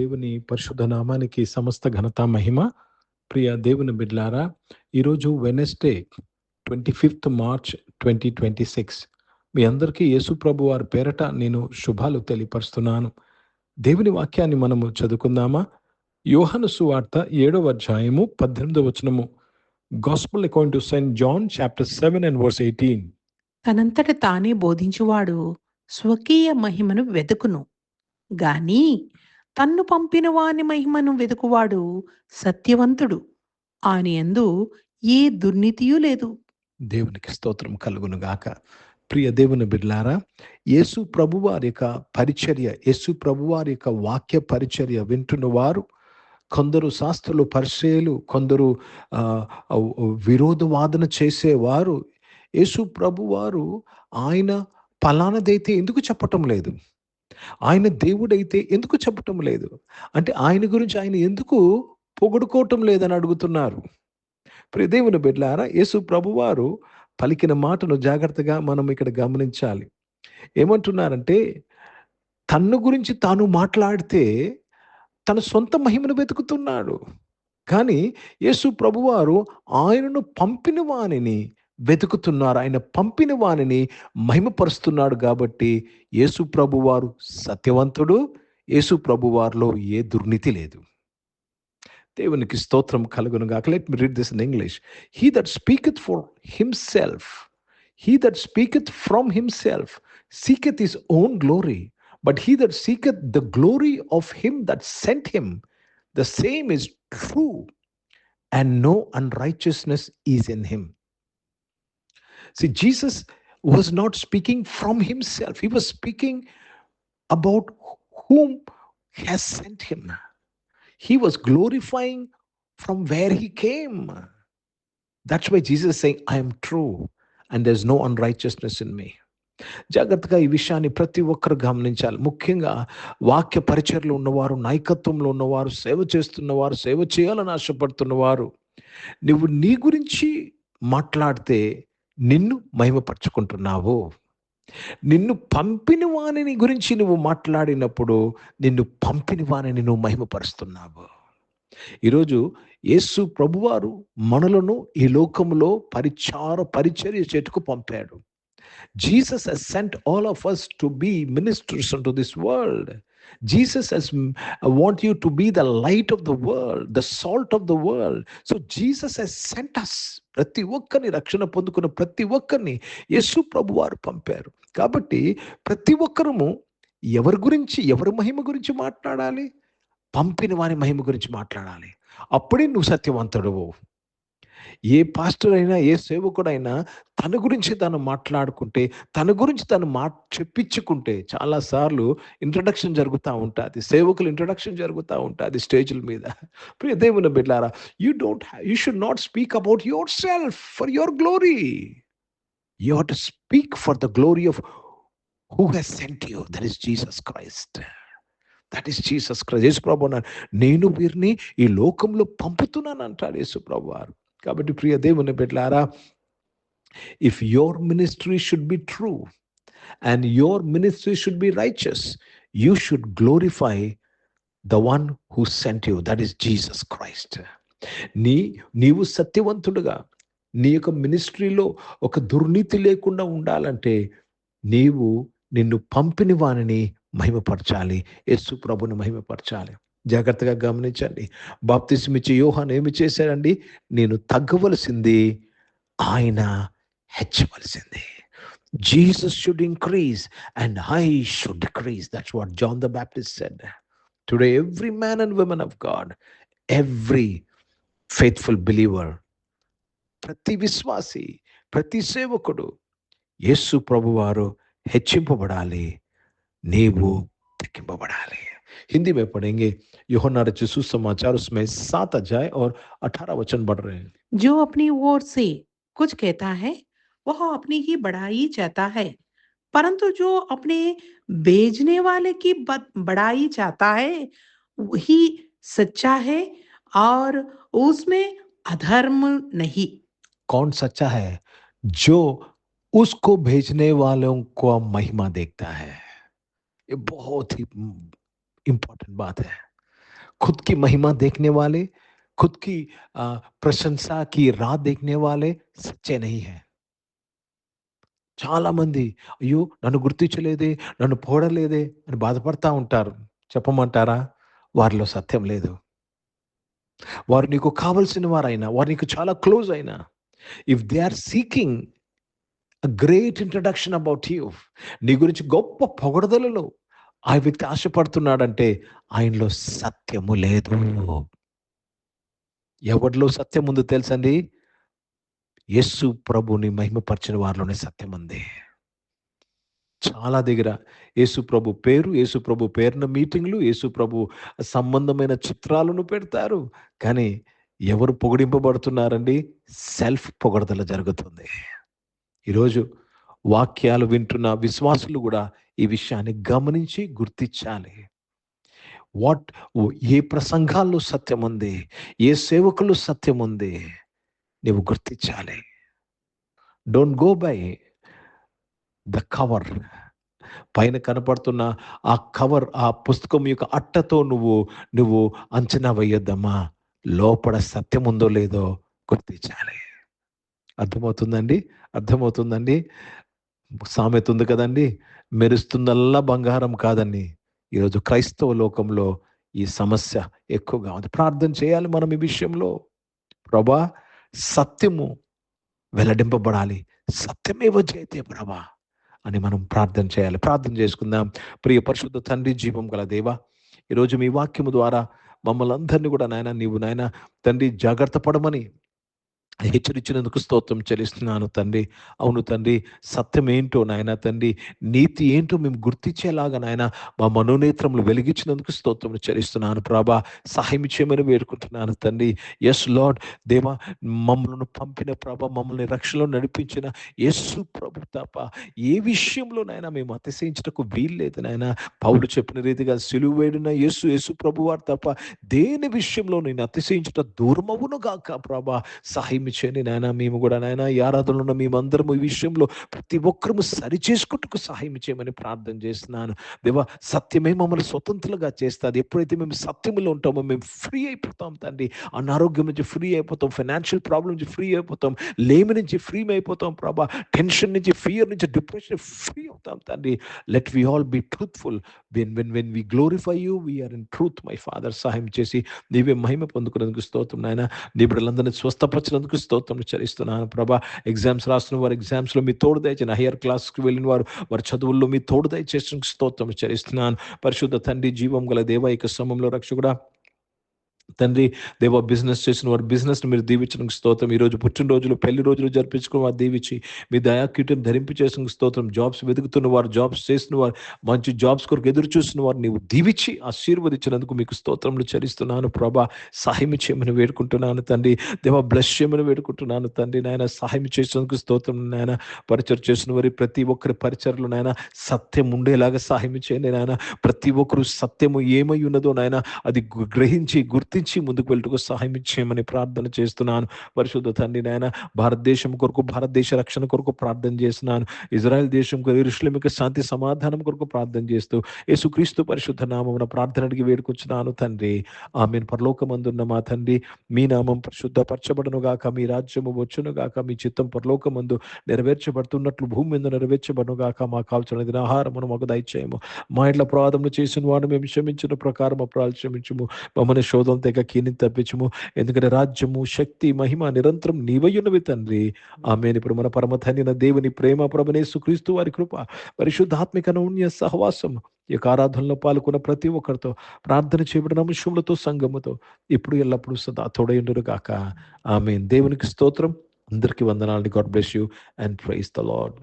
దేవుని పరిశుద్ధ నామానికి సమస్త ఘనత మహిమ. ప్రియ దేవుని బిడ్లారా, ఈరోజు వెనస్డే 25th మార్చ్ 2026. మీ అందరికీ యేసు ప్రభు వారి పేరట నేను శుభాలు తెలియపరుస్తున్నాను. దేవుని వాక్యాన్ని మనము చదువుకుందామా? యోహాను సువార్త 7వ అధ్యాయము 18వ వచనము. Gospel according to saint John chapter 7 and verse 18. తనంతట తానే బోధించువాడు స్వకీయ మహిమను వెతుకును గాని తన్ను పంపిన వాని మహిమను వెతుకువాడు సత్యవంతుడు, ఆయనయందు ఏ దుర్నీతియూ లేదు. దేవునికి స్తోత్రం కలుగును గాక. ప్రియ దేవుని బిడ్లారా, యేసు ప్రభువారి యొక్క పరిచర్య, యేసు ప్రభువారి యొక్క వాక్య పరిచర్య వింటున్న వారు కొందరు శాస్త్రులు, పరిచర్యలు, కొందరు విరోధవాదన చేసేవారు యేసు ప్రభువారు ఆయన పలానదైతే ఎందుకు చెప్పటం లేదు, ఆయన దేవుడైతే ఎందుకు చెప్పటం లేదు, అంటే ఆయన గురించి ఆయన ఎందుకు పొగుడుకోవటం లేదని అడుగుతున్నారు. ప్రియ దేవుని బిడ్డలారా, యేసు ప్రభువారు పలికిన మాటను జాగ్రత్తగా మనం ఇక్కడ గమనించాలి. ఏమంటున్నారంటే, తన్ను గురించి తాను మాట్లాడితే తన సొంత మహిమను వెతుకుతున్నాడు. కానీ యేసు ప్రభువారు ఆయనను పంపిన వానిని వెతుకుతున్నారు. ఆయన పంపిన వానిని మహిమపరుస్తున్నాడు. కాబట్టి యేసు ప్రభువారు సత్యవంతుడు, యేసు ప్రభువారిలో ఏ దుర్నీతి లేదు. దేవునికి స్తోత్రం కలుగును గాక. Let me read this in English. He that speaketh for himself, he that speaketh from himself seeketh his own glory, but he that seeketh the glory of him that sent him, the same is true, and no unrighteousness is in him. See, Jesus was not speaking from himself. He was speaking about whom has sent him. He was glorifying from where he came. That's why Jesus is saying, I am true and there's no unrighteousness in me. జాగ్రత్తగా ఈ విషయాన్ని ప్రతి ఒక్కరు గమనించాలి. ముఖ్యంగా వాక్య పరిచర్లో ఉన్నవారు, నాయకత్వంలో ఉన్నవారు, సేవ చేస్తున్నవారు, సేవ చేయాలని ఆశపడుతున్నవారు, నువ్వు నీ గురించి మాట్లాడితే నిన్ను మహిమపరచుకుంటున్నావు. నిన్ను పంపిన వానిని గురించి నువ్వు మాట్లాడినప్పుడు నిన్ను పంపిన వానిని నువ్వు మహిమపరుస్తున్నావు. ఈరోజు యేసు ప్రభువారు మనలను ఈ లోకంలో పరిచర్య చేటుకు పంపాడు. Jesus has sent all of us to be ministers unto this world. Jesus has want you to be the light of the world, the salt of the world. So Jesus has sent us. ప్రతి ఒక్కరిని, రక్షణ పొందుకున్న ప్రతి ఒక్కరిని యేసు ప్రభువారు పంపారు. కాబట్టి ప్రతి ఒక్కరము ఎవరి గురించి, ఎవరి మహిమ గురించి మాట్లాడాలి? పంపిన వారి మహిమ గురించి మాట్లాడాలి. అప్పుడే నువ్వు సత్యవంతుడవు. ఏ పాస్టర్ అయినా, ఏ సేవకుడైనా తన గురించి తను మాట్లాడుకుంటే, తన గురించి తను చెప్పించుకుంటే, చాలాసార్లు ఇంట్రడక్షన్ జరుగుతూ ఉంటుంది, సేవకులు ఇంట్రడక్షన్ జరుగుతూ ఉంటుంది స్టేజ్ల మీద. ప్రియ దేవుని బిడ్డలారా, you should not speak about yourself for your glory. You have to speak for the glory of who he's sent you. That is Jesus Christ. That is Jesus Christ. యేసు ప్రభు అన్నాడు, నేను వీరిని ఈ లోకంలో పంపుతున్నాను అంటాడు యేసు ప్రభు వారు. కాబట్టి ప్రియ దేవుని బిడ్డలారా, if your ministry should be true and your ministry should be righteous, you should glorify the one who sent you, that is Jesus Christ. నీవు సత్యవంతుడుగా నీ యొక్క మినిస్ట్రీలో ఒక దుర్నీతి లేకుండా ఉండాలంటే నీవు నిన్ను పంపిన వానిని మహిమపరచాలి, యేసు ప్రభుని మహిమపరచాలి. జాగ్రత్తగా గమనించండి. బాప్తిస్మం ఇచ్చే యోహాను ఏమి చేశాడండి? నేను తగ్గవలసింది, ఆయన హెచ్చవలసింది. Jesus should increase and I should decrease. That's what John the Baptist said. Today every man and woman of God, every faithful believer, ప్రతి విశ్వాసి, ప్రతి సేవకుడు యేసు ప్రభువారు హెచ్చింపబడాలి, నీవు తగ్గింపబడాలి. हिंदी में पढ़ेंगे। यूहन्ना रचित सुसमाचार उसमें 7 अध्याय और 18 वचन पढ़ रहे हैं। जो अपनी ओर से कुछ कहता है वह अपनी ही बढ़ाई चाहता है, परंतु जो अपने भेजने वाले की बढ़ाई चाहता है वही सच्चा है और उसमें अधर्म नहीं। कौन सच्चा है? जो उसको भेजने वालों को महिमा देखता है। ये बहुत ही इंपॉर्टेंट बात है। खुद की महिमा देखने वाले, खुद की प्रशंसा की राह देखने वाले सच्चे नहीं हैं. చాలామంది అయ్యో! నన్ను గుర్తించలేదే, నన్ను పొగడలేదే అని బాధపడతా ఉంటారు. చెప్పమంటారా? వారిలో సత్యం లేదు. వారు నీకు కావాల్సిన వారైనా, వారు నీకు చాలా క్లోజ్ అయినా, if they are seeking a great introduction about you, నీ గురించి గొప్ప పొగడుదలలో ఆ వ్యక్తి ఆశపడుతున్నాడంటే ఆయనలో సత్యము లేదు. ఎవరిలో సత్యం ఉందో తెలుసండి? యేసు ప్రభుని మహిమపరిచిన వారిలోనే సత్యం ఉంది. చాలా దగ్గర యేసు ప్రభు పేరున మీటింగ్‌లు, యేసు ప్రభు సంబంధమైన చిత్రాలను పెడతారు. కానీ ఎవరు పొగిడింపబడుతున్నారండి? సెల్ఫ్ పొగడ్తల జరుగుతుంది. ఈరోజు వాక్యాలు వింటున్న విశ్వాసులు గూడా ఈ విషయాన్ని గమనించి గుర్తించాలి. వాట్ ఏ ప్రసంగాల్లో సత్యముంది, ఏ సేవకులు సత్యముంది నీవు గుర్తించాలి. Don't go by the cover. పైన కనపడుతున్న ఆ కవర్, ఆ పుస్తకం యొక్క అట్టతో నువ్వు అంచనా వేయొద్దమ్మా. లోపల సత్యం ఉందో లేదో గుర్తించాలి. అర్థమవుతుందండి? అర్థమవుతుందండి? సామెత ఉంది కదండి, మెరుస్తుందల్లా బంగారం కాదని. ఈరోజు క్రైస్తవ లోకంలో ఈ సమస్య ఎక్కువగా ఉంది. ప్రార్థన చేయాలి మనం ఈ విషయంలో. ప్రభా, సత్యము వెల్లడింపబడాలి. సత్యమేవ జయతే ప్రభా అని మనం ప్రార్థన చేయాలి. ప్రార్థన చేసుకుందాం. ప్రియ పరిశుద్ధ తండ్రి, జీవం గల దేవా, ఈరోజు మీ వాక్యము ద్వారా మమ్మల్ని అందరినీ కూడా నాయన, నీవు నాయన తండ్రి జాగ్రత్త పడమని హెచ్చరించినందుకు స్తోత్రం చెల్లిస్తున్నాను తండ్రి. అవును తండ్రి, సత్యం ఏంటో నాయన తండ్రి, నీతి ఏంటో మేము గుర్తించేలాగా నాయన మా మనోనేత్రములు వెలిగించినందుకు స్తోత్రం చెల్లిస్తున్నాను ప్రభా. సహాయం చేయమని వేడుకుంటున్నాను తండ్రి. ఎస్ లార్డ్ దేవా, మమ్మల్ని పంపిన ప్రభ, మమ్మల్ని రక్షణలో నడిపించిన యేసు ప్రభు తప్ప ఏ విషయంలో నాయన మేము అతిశయించటకు వీల్లేదు నాయన. పౌలు చెప్పిన రీతిగా సిలువ వేడిన యేసు ప్రభు వారు తప్ప దేని విషయంలో నేను అతిశయించట దూరమవును గాక ప్రభా. సహాయం చేయండి నాయన. మేము కూడా నాయన ఈ ఆరాధనలో ఉన్న మేమందరము ఈ విషయంలో ప్రతి ఒక్కరము సరి చేసుకుంటూ సహాయం చేయమని ప్రార్థన చేస్తున్నాను దేవా. సత్యమే మమ్మల్ని స్వతంత్రంగా చేస్తుంది. ఎప్పుడైతే మేము సత్యములో ఉంటామో మేము ఫ్రీ అయిపోతాం తండ్రి. అనారోగ్యం నుంచి ఫ్రీ అయిపోతాం, ఫైనాన్షియల్ ప్రాబ్లం నుంచి ఫ్రీ అయిపోతాం, లేమి నుంచి ఫ్రీ అయిపోతాం ప్రభా, టెన్షన్ నుంచి, ఫియర్ నుంచి, డిప్రెషన్ ఫ్రీ అవుతాం తండ్రి. Let we all be truthful. When we glorify you, we are in truth my father. సహాయం చేసి నీవే మహిమ పొందుకునేందుకు స్తోత్రం నాయన. నీ బిడ్డలందరినీ స్వస్థపరిచినందుకు స్తోత్రం చెల్లిస్తున్నాను ప్రభా. ఎగ్జామ్స్ రాస్తున్న వారు ఎగ్జామ్స్లో మీ తోడు దయచేయండి. హైయర్ క్లాస్కి వెళ్ళిన వారి చదువుల్లో మీ తోడు దయచేసిన స్తోత్రం చెల్లిస్తున్నాను. పరిశుద్ధ తండ్రి, జీవం గల దేవ, ఇక సమయంలో రక్షకుడా తండ్రి దేవ, బిజినెస్ చేసిన వారు బిజినెస్ని మీరు దీవించడానికి స్తోత్రం. ఈరోజు పుట్టినరోజులు, పెళ్లి రోజులు జరిపించుకుని వారు దీవించి మీ దయాకీటం ధరింపు చేసిన స్తోత్రం. జాబ్స్ వెతుకుతున్న వారు, జాబ్స్ చేసిన వారు, మంచి జాబ్స్ కొరకు ఎదురు చూస్తున్న వారు నీవు దీవించి ఆశీర్వదించినందుకు మీకు స్తోత్రములు చెల్లిస్తున్నాను ప్రభా. సహాయం చేయమని వేడుకుంటున్నాను తండ్రి దేవ. బ్లెస్ చేయమని వేడుకుంటున్నాను తండ్రి నాయన. సహాయం చేసినందుకు స్తోత్రం నాయన. పరిచయం చేసిన వారి ప్రతి ఒక్కరి పరిచయలు నాయన సత్యం ఉండేలాగా సహాయం చేయండి నాయన. ప్రతి ఒక్కరు సత్యము ఏమై ఉన్నదో నాయన అది గ్రహించి గుర్తించి ముందుకు వెళ్ళటకు సహాయం చేయమని ప్రార్థన చేస్తున్నాను. పరిశుద్ధ తండ్రి నాయన, భారతదేశం కొరకు, భారతదేశ రక్షణ కొరకు ప్రార్థన చేస్తున్నాను. ఇజ్రాయెల్ దేశం కొరకు, యెరూషలేముకు శాంతి సమాధానం కొరకు ప్రార్థన చేస్తూ యేసుక్రీస్తు పరిశుద్ధ నామమున ప్రార్థన అడిగి వేడుకొచ్చున్నాను తండ్రి. ఆమేన్. పరలోకమందున్న మా తండ్రి, మీ నామం పరిశుద్ధపరచబడును గాక, మీ రాజ్యము వచ్చును గాక, మీ చిత్తం పరలోకమందు నెరవేర్చబడుతున్నట్లు భూమి మీద నెరవేర్చబడును గాక. మాకు కావాల్సిన ఆహారమును మాకు దయచేయము. మా ఇంట్లో అపరాధములు చేసిన వాడు మేము క్షమించిన ప్రకారం అపరాధాలు క్షమించుము. మమ్మల్ని శోధన తెగ కీని తప్పించుము. ఎందుకంటే రాజ్యము, శక్తి, మహిమ నిరంతరం నీవయ్యున్నవి తండ్రి. ఆమేన్. ఇప్పుడు మన పరమధన్యన దేవుని ప్రేమ, ప్రభువైన యేసుక్రీస్తు వారి కృప, పరిశుద్ధాత్మిక నూన్య సహవాసం ఈ యొక్క ఆరాధనలో పాల్గొన్న ప్రతి ఒక్కరితో, ప్రార్థన చేయబడిన అంశములతో, సంఘముతో ఇప్పుడు ఎల్లప్పుడూ సదా తోడయుండును గాక. ఆమేన్. దేవునికి స్తోత్రం. అందరికీ వందనాలు. God bless you and praise the lord.